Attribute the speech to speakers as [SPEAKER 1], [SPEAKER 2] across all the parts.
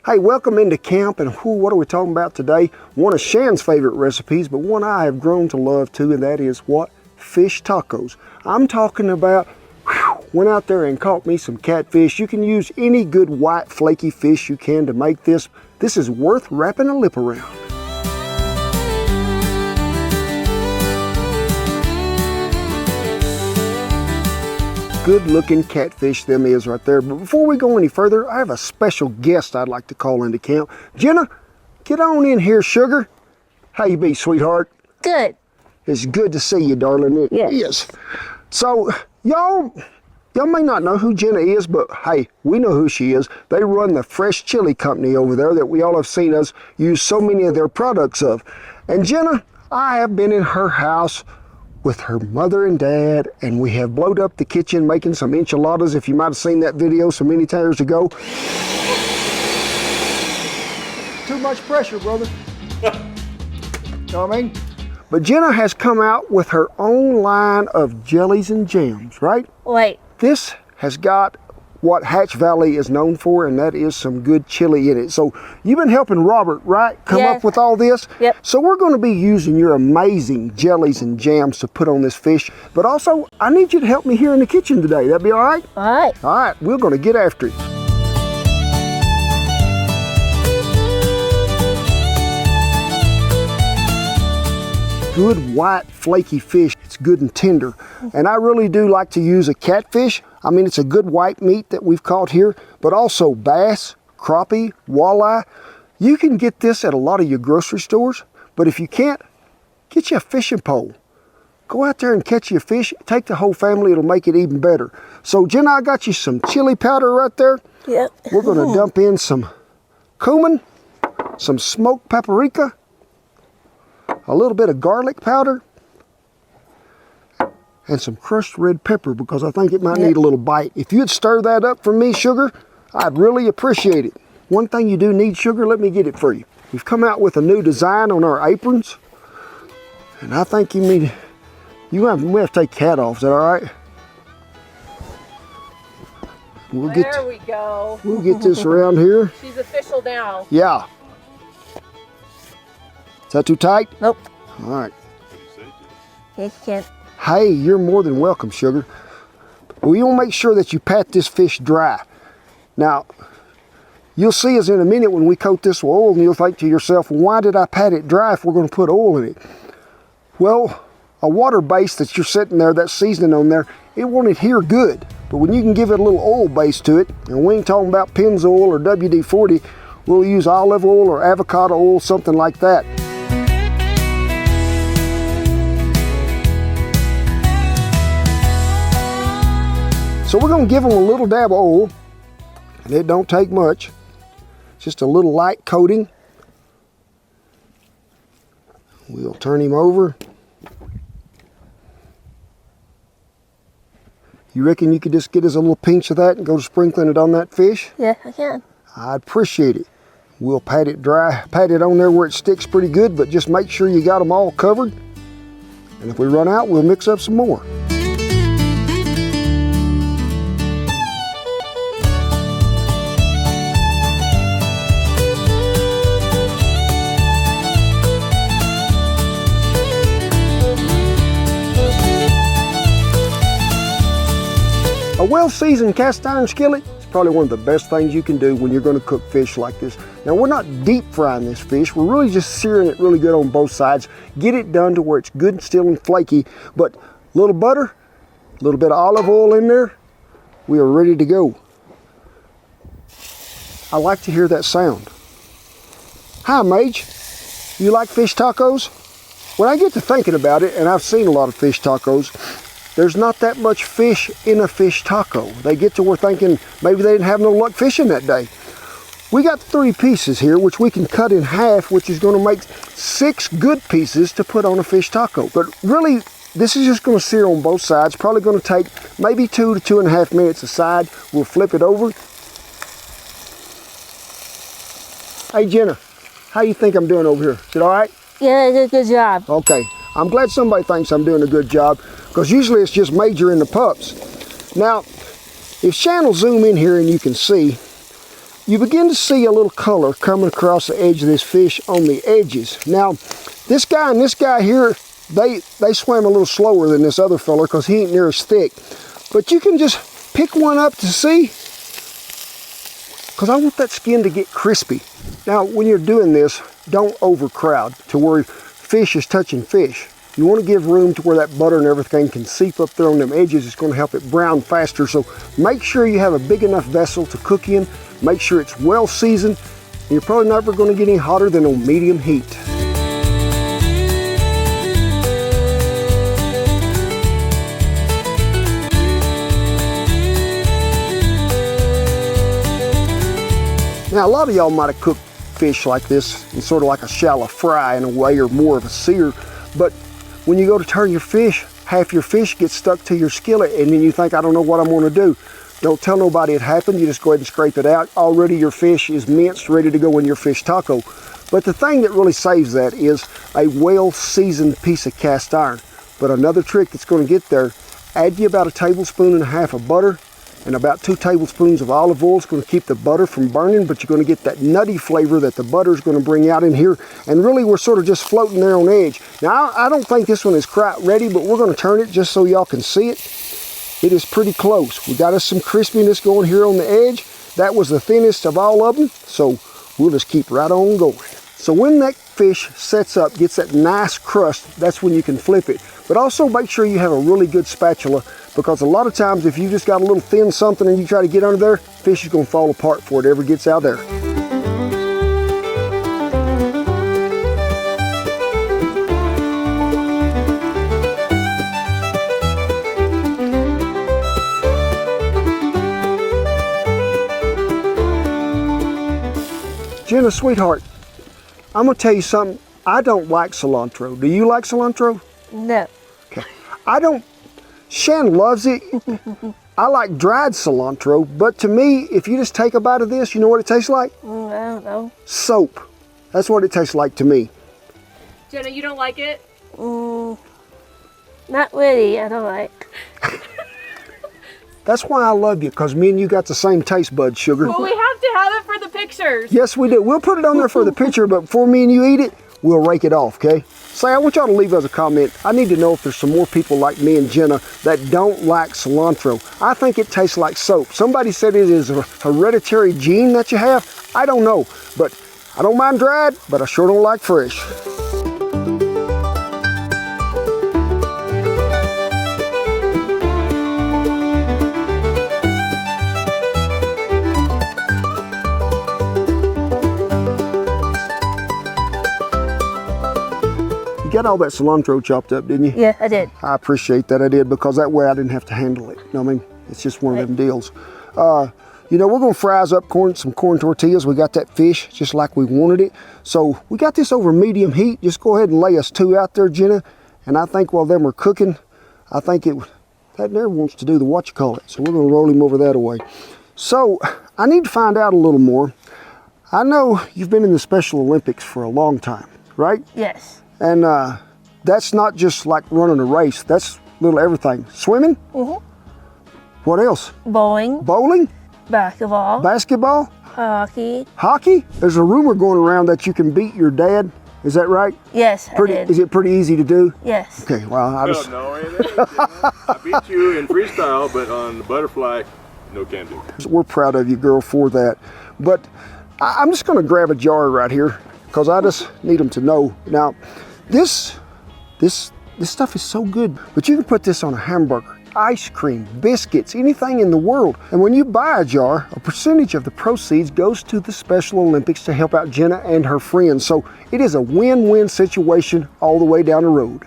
[SPEAKER 1] Hey, welcome into camp, and what are we talking about today? One of Shan's favorite recipes, but one I have grown to love too, and that is what? Fish tacos. I'm talking about, went out there and caught me some catfish. You can use any good white flaky fish you can to make this. This is worth wrapping a lip around. Good looking catfish them is right there. But before we go any further, I have a special guest I'd like to call into camp. Jenna, get on in here, sugar. How you be, sweetheart?
[SPEAKER 2] Good.
[SPEAKER 1] It's good to see you, darling. It is. So, y'all may not know who Jenna is, but hey, we know who she is. They run the Fresh Chili Company over there that we all have seen us use so many of their products of. And Jenna, I have been in her house with her mother and dad, and we have blowed up the kitchen making some enchiladas, if you might have seen that video so many times ago. Too much pressure, brother. Know what I mean? But Jenna has come out with her own line of jellies and jams, right?
[SPEAKER 2] Wait.
[SPEAKER 1] This has got what Hatch Valley is known for, and that is some good chili in it. So you've been helping Robert, right, come up with all this?
[SPEAKER 2] Yep.
[SPEAKER 1] So we're going to be using your amazing jellies and jams to put on this fish. But also, I need you to help me here in the kitchen today. That'd be all right?
[SPEAKER 2] All right.
[SPEAKER 1] All right, we're going to get after it. Good white flaky fish. It's good and tender, and I really do like to use a catfish. I mean, it's a good white meat that we've caught here, but also bass, crappie, walleye. You can get this at a lot of your grocery stores, but if you can't, get you a fishing pole. Go out there and catch your fish. Take the whole family, it'll make it even better. So Jenna, I got you some chili powder right there.
[SPEAKER 2] Yep.
[SPEAKER 1] We're gonna dump in some cumin, some smoked paprika, a little bit of garlic powder, and some crushed red pepper, because I think it might need a little bite. If you'd stir that up for me, sugar, I'd really appreciate it. One thing you do need, sugar, let me get it for you. We've come out with a new design on our aprons, and I think we have to take the hat off. Is that all right?
[SPEAKER 3] There we go.
[SPEAKER 1] We'll get this around here.
[SPEAKER 3] She's official now.
[SPEAKER 1] Yeah. Is that too tight?
[SPEAKER 2] Nope.
[SPEAKER 1] All right.
[SPEAKER 2] You can't.
[SPEAKER 1] Hey, you're more than welcome, sugar. We want to make sure that you pat this fish dry. Now, you'll see us in a minute when we coat this with oil, and you'll think to yourself, well, why did I pat it dry if we're going to put oil in it? Well, a water base that you're setting there, that seasoning on there, it won't adhere good. But when you can give it a little oil base to it, and we ain't talking about Pennzoil or WD-40, we'll use olive oil or avocado oil, something like that. So we're going to give them a little dab of oil, and it don't take much. Just a little light coating. We'll turn him over. You reckon you could just get us a little pinch of that and go sprinkling it on that fish?
[SPEAKER 2] Yeah, I can.
[SPEAKER 1] I'd appreciate it. We'll pat it dry, pat it on there where it sticks pretty good, but just make sure you got them all covered. And if we run out, we'll mix up some more. A well-seasoned cast iron skillet is probably one of the best things you can do when you're going to cook fish like this. Now, we're not deep frying this fish. We're really just searing it really good on both sides. Get it done to where it's good and still and flaky, but a little butter, a little bit of olive oil in there. We are ready to go. I like to hear that sound. Hi, Mage. You like fish tacos? When I get to thinking about it, and I've seen a lot of fish tacos, there's not that much fish in a fish taco. They get to where thinking maybe they didn't have no luck fishing that day. We got 3 pieces here, which we can cut in half, which is going to make 6 good pieces to put on a fish taco. But really, this is just going to sear on both sides. Probably going to take maybe 2 to 2.5 minutes a side. We'll flip it over. Hey, Jenna, how you think I'm doing over here? Is it all right?
[SPEAKER 2] Yeah, you did a good job.
[SPEAKER 1] Okay. I'm glad somebody thinks I'm doing a good job, because usually it's just Major and the pups. Now, if Shan will zoom in here and you can see, you begin to see a little color coming across the edge of this fish on the edges. Now, this guy and this guy here, they swam a little slower than this other fella because he ain't near as thick. But you can just pick one up to see, because I want that skin to get crispy. Now, when you're doing this, don't overcrowd to where fish is touching fish. You want to give room to where that butter and everything can seep up there on them edges. It's going to help it brown faster. So make sure you have a big enough vessel to cook in. Make sure it's well seasoned. And you're probably never going to get any hotter than on medium heat. Now, a lot of y'all might have cooked fish like this in sort of like a shallow fry in a way, or more of a sear. But when you go to turn your fish, half your fish gets stuck to your skillet, and then you think, I don't know what I'm going to do. Don't tell nobody it happened. You just go ahead and scrape it out. Already your fish is minced, ready to go in your fish taco. But the thing that really saves that is a well-seasoned piece of cast iron. But another trick that's going to get there, add you about 1.5 tablespoons of butter, and about 2 tablespoons of olive oil. Is going to keep the butter from burning, but you're going to get that nutty flavor that the butter is going to bring out in here. And really, we're sort of just floating there on edge. Now, I don't think this one is quite ready, but we're going to turn it just so y'all can see it. It is pretty close. We got us some crispiness going here on the edge. That was the thinnest of all of them, so we'll just keep right on going. So when that fish sets up, gets that nice crust, that's when you can flip it. But also make sure you have a really good spatula, because a lot of times if you just got a little thin something and you try to get under there, fish is going to fall apart before it ever gets out there. Jenna, sweetheart, I'm going to tell you something. I don't like cilantro. Do you like cilantro?
[SPEAKER 2] No.
[SPEAKER 1] Okay. I don't. Shan loves it. I like dried cilantro, but to me, if you just take a bite of this, you know what it tastes like?
[SPEAKER 2] I don't know.
[SPEAKER 1] Soap. That's what it tastes like to me.
[SPEAKER 3] Jenna, you don't like it?
[SPEAKER 2] Not really. I don't like.
[SPEAKER 1] That's why I love you, because me and you got the same taste buds, sugar.
[SPEAKER 3] Well, we have to have it for the pictures.
[SPEAKER 1] Yes, we do. We'll put it on there for the picture, but before me and you eat it, we'll rake it off, okay? Say, I want y'all to leave us a comment. I need to know if there's some more people like me and Jenna that don't like cilantro. I think it tastes like soap. Somebody said it is a hereditary gene that you have. I don't know, but I don't mind dried, but I sure don't like fresh. You got all that cilantro chopped up, didn't you?
[SPEAKER 2] Yeah, I did.
[SPEAKER 1] I appreciate that I did, because that way I didn't have to handle it. You know what I mean? It's just one of them deals. You know, we're going to fry up some corn tortillas. We got that fish just like we wanted it. So we got this over medium heat. Just go ahead and lay us 2 out there, Jenna. And I think while them are cooking, I think that there wants to do the what you call it. So we're going to roll him over that way. So I need to find out a little more. I know you've been in the Special Olympics for a long time, right?
[SPEAKER 2] Yes.
[SPEAKER 1] And that's not just like running a race. That's little everything. Swimming?
[SPEAKER 2] Mm-hmm.
[SPEAKER 1] What else?
[SPEAKER 2] Bowling.
[SPEAKER 1] Bowling?
[SPEAKER 2] Basketball.
[SPEAKER 1] Basketball?
[SPEAKER 2] Hockey.
[SPEAKER 1] Hockey? There's a rumor going around that you can beat your dad. Is that right?
[SPEAKER 2] Yes, I did.
[SPEAKER 1] Is it pretty easy to do?
[SPEAKER 2] Yes.
[SPEAKER 1] Okay, well, I just...
[SPEAKER 4] No, it ain't. I beat you in freestyle, but on the butterfly, no can do.
[SPEAKER 1] We're proud of you, girl, for that. But I'm just going to grab a jar right here, because I just need them to know. Now, this stuff is so good, but you can put this on a hamburger, ice cream, biscuits, anything in the world. And when you buy a jar, a percentage of the proceeds goes to the Special Olympics to help out Jenna and her friends. So it is a win-win situation all the way down the road.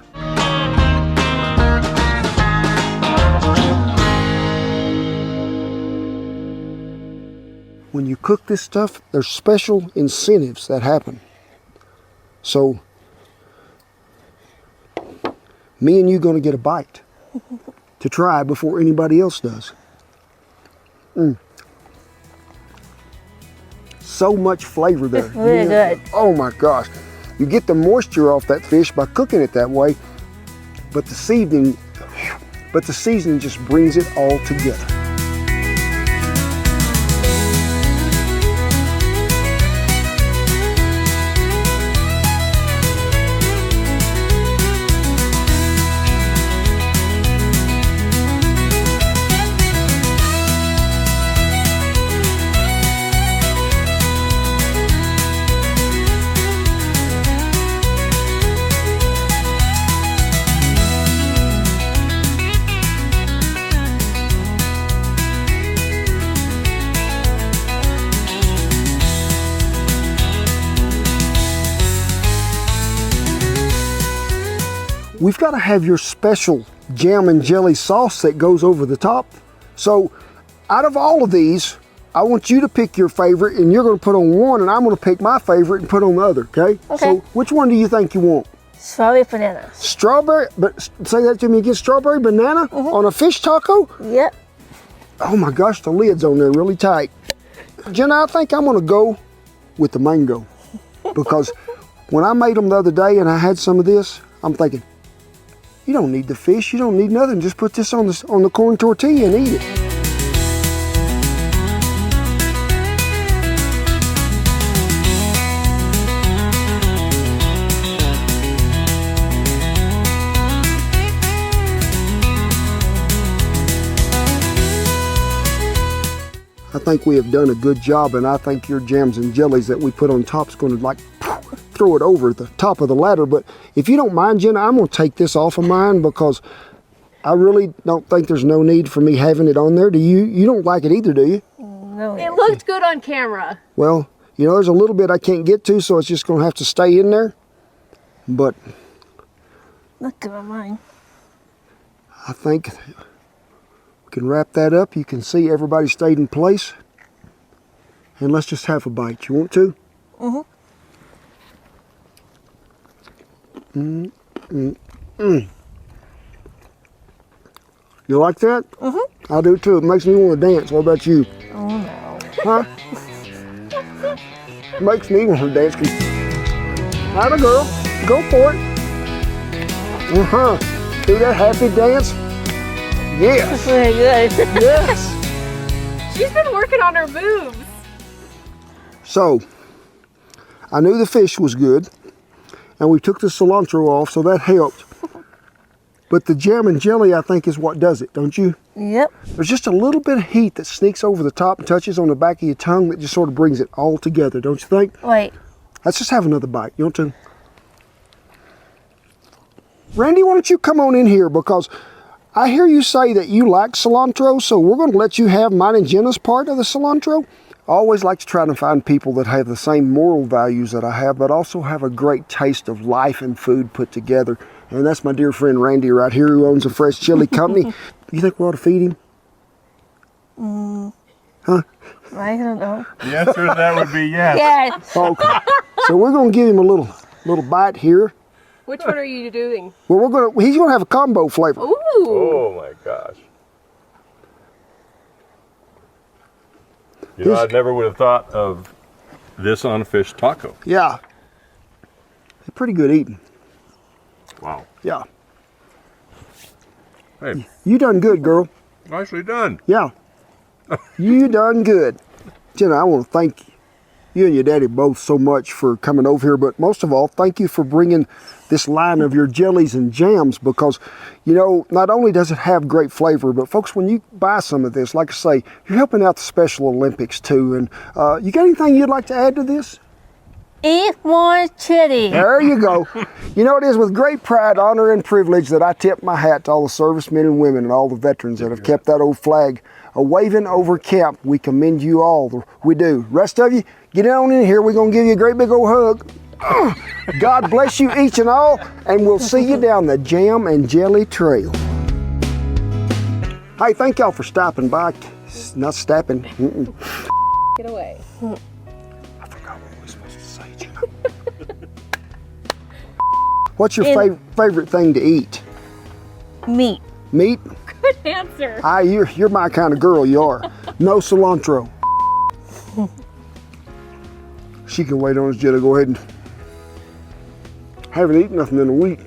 [SPEAKER 1] When you cook this stuff, there's special incentives that happen. So me and you going to get a bite to try before anybody else does. So much flavor there.
[SPEAKER 2] It's really good.
[SPEAKER 1] Oh my gosh. You get the moisture off that fish by cooking it that way, but the seasoning just brings it all together. we've got to have your special jam and jelly sauce that goes over the top. So out of all of these, I want you to pick your favorite, and you're going to put on one, and I'm going to pick my favorite and put on the other, okay?
[SPEAKER 2] Okay.
[SPEAKER 1] So which one do you think you want?
[SPEAKER 2] Strawberry bananas.
[SPEAKER 1] Strawberry, but say that to me again, strawberry banana on a fish taco?
[SPEAKER 2] Yep.
[SPEAKER 1] Oh my gosh, the lid's on there really tight. Jenna, I think I'm going to go with the mango, because when I made them the other day and I had some of this, I'm thinking, you don't need the fish, you don't need nothing, just put this on the corn tortilla and eat it. I think we have done a good job, and I think your jams and jellies that we put on top is going to like throw it over the top of the ladder. But if you don't mind, Jenna, I'm going to take this off of mine because I really don't think there's no need for me having it on there. Do you? You don't like it either, do you?
[SPEAKER 2] No.
[SPEAKER 3] It looked good on camera.
[SPEAKER 1] Well, you know, there's a little bit I can't get to, so it's just going to have to stay in there. But
[SPEAKER 2] Look at mine.
[SPEAKER 1] I think we can wrap that up. You can see everybody stayed in place. And let's just have a bite. You want to? You like that? I do too. It makes me want to dance. What about you?
[SPEAKER 2] Oh no.
[SPEAKER 1] Huh? Makes me want to dance. Atta girl. Go for it. Do that happy dance. Yes.
[SPEAKER 2] Very good.
[SPEAKER 1] Yes.
[SPEAKER 3] She's been working on her moves.
[SPEAKER 1] So, I knew the fish was good, and we took the cilantro off, so that helped. But the jam and jelly, I think, is what does it, don't you?
[SPEAKER 2] Yep.
[SPEAKER 1] There's just a little bit of heat that sneaks over the top and touches on the back of your tongue that just sort of brings it all together, don't you think?
[SPEAKER 2] Wait.
[SPEAKER 1] Let's just have another bite. You want to? Randy, why don't you come on in here, because I hear you say that you like cilantro, so we're going to let you have mine and Jenna's part of the cilantro. I always like to try to find people that have the same moral values that I have, but also have a great taste of life and food put together. And that's my dear friend Randy right here, who owns a fresh chili company. You think we ought to feed him? Huh?
[SPEAKER 2] I don't know.
[SPEAKER 4] The answer to that would be yes.
[SPEAKER 2] Yes.
[SPEAKER 1] Okay. So we're going to give him a little bite here.
[SPEAKER 3] Which one are you doing?
[SPEAKER 1] Well, he's going to have a combo flavor.
[SPEAKER 3] Ooh.
[SPEAKER 4] Oh my gosh. You know, I never would have thought of this on a fish taco.
[SPEAKER 1] Yeah. They're pretty good eating.
[SPEAKER 4] Wow.
[SPEAKER 1] Yeah.
[SPEAKER 4] Hey,
[SPEAKER 1] You done good, girl.
[SPEAKER 4] nicely done.
[SPEAKER 1] Yeah. You done good. Jenna, I want to thank you and your daddy both so much for coming over here, but most of all, thank you for bringing this line of your jellies and jams, because, you know, not only does it have great flavor, but folks, when you buy some of this, like I say, you're helping out the Special Olympics too. And you got anything you'd like to add to this?
[SPEAKER 2] Eat more chili.
[SPEAKER 1] There you go. You know, it is with great pride, honor, and privilege that I tip my hat to all the servicemen and women and all the veterans that have kept that old flag a-waving over camp. We commend you all. We do. Rest of you, get on in here. We're going to give you a great big old hug. God bless you each and all, and we'll see you down the Jam and Jelly Trail. Hey, thank y'all for stopping by. Not stopping.
[SPEAKER 3] Get away.
[SPEAKER 1] I forgot what we were supposed to say, Jenna. What's your favorite thing to eat?
[SPEAKER 2] Meat.
[SPEAKER 1] Meat?
[SPEAKER 3] Good answer.
[SPEAKER 1] You're my kind of girl, you are. No cilantro. She can wait on us, Jenna. Go ahead and haven't eaten nothing in a week.